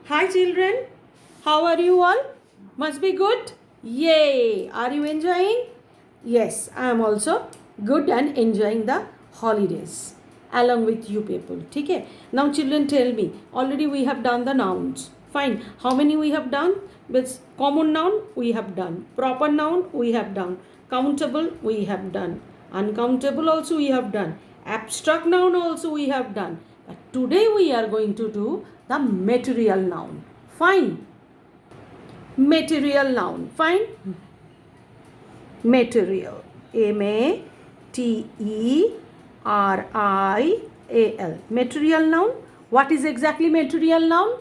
Hi children, how are you all? Must be good? Yay! Are you enjoying? Yes, I am also good and enjoying the holidays along with you people. Okay? Now children tell me, already we have done the nouns. Fine. How many we have done? With common noun we have done. Proper noun we have done. Countable we have done. Uncountable also we have done. Abstract noun also we have done. But today we are going to do the material noun. Fine. Material noun. Fine. Material. M-A-T-E-R-I-A-L. Material noun. What is exactly material noun?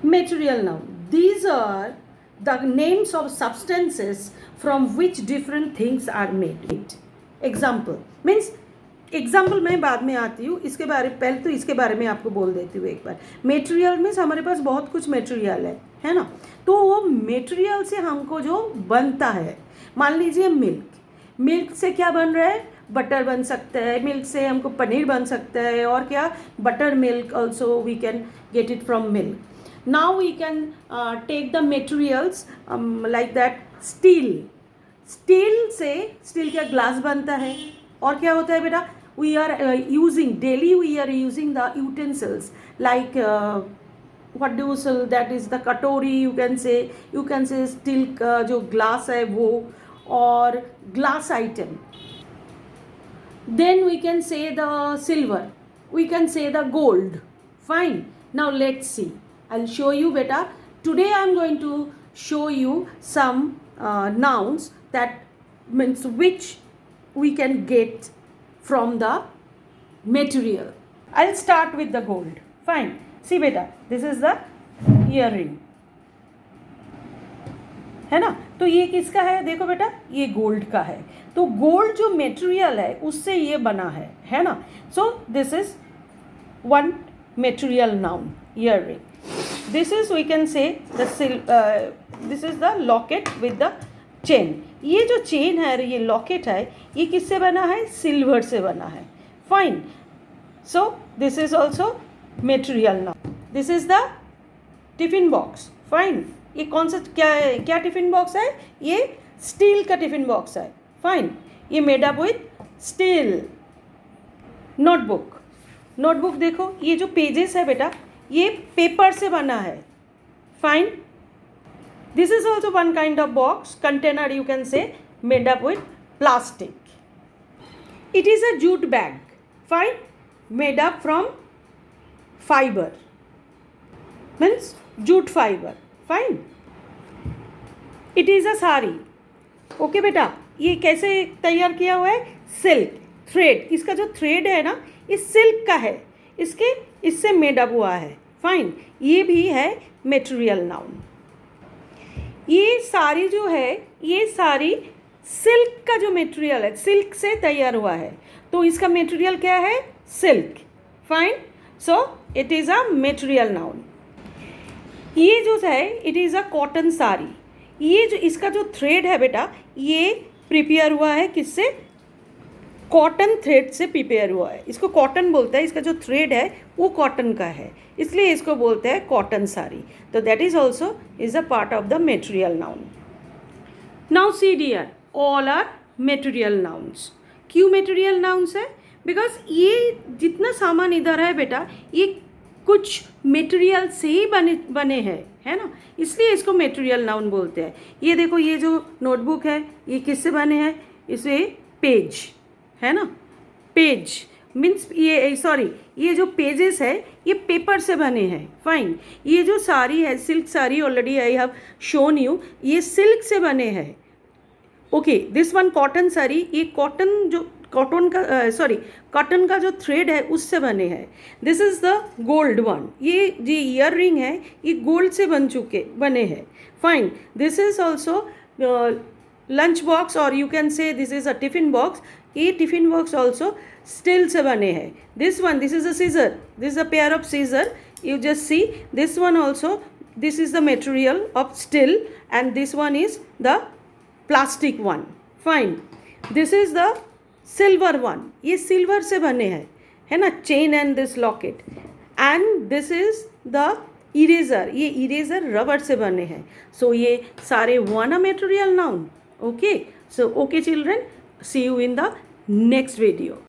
Material noun. These are the names of substances from which different things are made. Example means example मैं बाद में आती हूँ, इसके बारे पहले तो इसके बारे में आपको बोल देती हूँ एक बार. मेटेरियल मीन्स हमारे पास बहुत कुछ मेटेरियल है ना. तो वो मेटेरियल से हमको जो बनता है, मान लीजिए मिल्क से क्या बन रहा है, बटर बन सकता है, मिल्क से हमको पनीर बन सकता है, और क्या butter milk also we can get it from milk. Now we can take the materials like that. Steel से स्टील का ग्लास बनता है, और क्या होता है बेटा, we are using daily, we are using the utensils like what do you say, that is the katori, you can say steel जो glass है वो, और glass item. Then we can say the silver, we can say the gold. Fine. Now let's see, I'll show you beta. Today I'm going to show you some nouns that means which we can get from the material. I'll start with the gold. Fine. See beta, this is the earring, है ना. तो ये किसका है, देखो बेटा, ये gold का है. तो गोल्ड जो मेटेरियल है उससे ये बना है ना. So this is one material noun, earring. This is we can say this is the locket with the chain. ये जो चेन है, ये लॉकेट है, ये किससे बना है, सिल्वर से बना है. Fine. So this is also material noun. This is the tiffin box. Fine. ये कौन सा क्या टिफिन बॉक्स है, ये स्टील का टिफिन बॉक्स है. फाइन. ये made up with steel. Notebook देखो, ये जो पेजेस है बेटा, ये पेपर से बना है. Fine. This is also one kind of box, container you can say, made up with plastic. It is a jute bag. Fine. Made up from fiber. Means jute fiber. Fine. It is a sari. Okay बेटा, ये कैसे तैयार किया हुआ है, silk thread. इसका जो thread है ना, ये सिल्क का है, इससे मेड अप हुआ है. फाइन. ये भी है मेटेरियल नाउन. ये सारी जो है, ये सारी सिल्क का जो मटेरियल है, सिल्क से तैयार हुआ है, तो इसका मटेरियल क्या है, silk. Fine. So it is a material noun. ये जो है, it is a cotton sari. ये जो इसका जो थ्रेड है बेटा, ये प्रिपेयर हुआ है किससे, कॉटन थ्रेड से प्रिपेयर हुआ है. इसको कॉटन बोलता है, इसका जो थ्रेड है वो कॉटन का है, इसलिए इसको बोलते हैं कॉटन साड़ी. तो that is also is a part of the material noun. Now see dear, all are material nouns. क्यों मेटेरियल नाउन्स है, बिकॉज ये जितना सामान इधर है बेटा, ये कुछ मेटेरियल से ही बने हैं, है ना, इसलिए इसको मेटेरियल नाउन बोलते हैं. ये देखो, ये जो नोटबुक है, ये किससे बने हैं, इसे पेज है ना, पेज मीन्स ये जो पेजेस है ये पेपर से बने हैं. फाइन. ये जो साड़ी है, silk sari, already I have shown you, ये सिल्क से बने हैं. Okay. This one cotton sari, ये कॉटन का जो थ्रेड है उससे बने हैं. This is the gold one. ये जो ईयर रिंग है, ये गोल्ड से बने हैं. Fine. This is also lunch box, और you can say this is a tiffin box. ये टिफिन बॉक्स ऑल्सो स्टील से बने हैं. This is a scissor, this is a pair of scissor. You just see this one also, this is the material of steel, and this one is the plastic one. Fine. This is the silver one. ये silver से बने हैं, है ना, chain and this locket. And this is the eraser, ये eraser rubber से बने हैं. सो ये सारे one a material noun. Okay, so okay children, see you in the next video.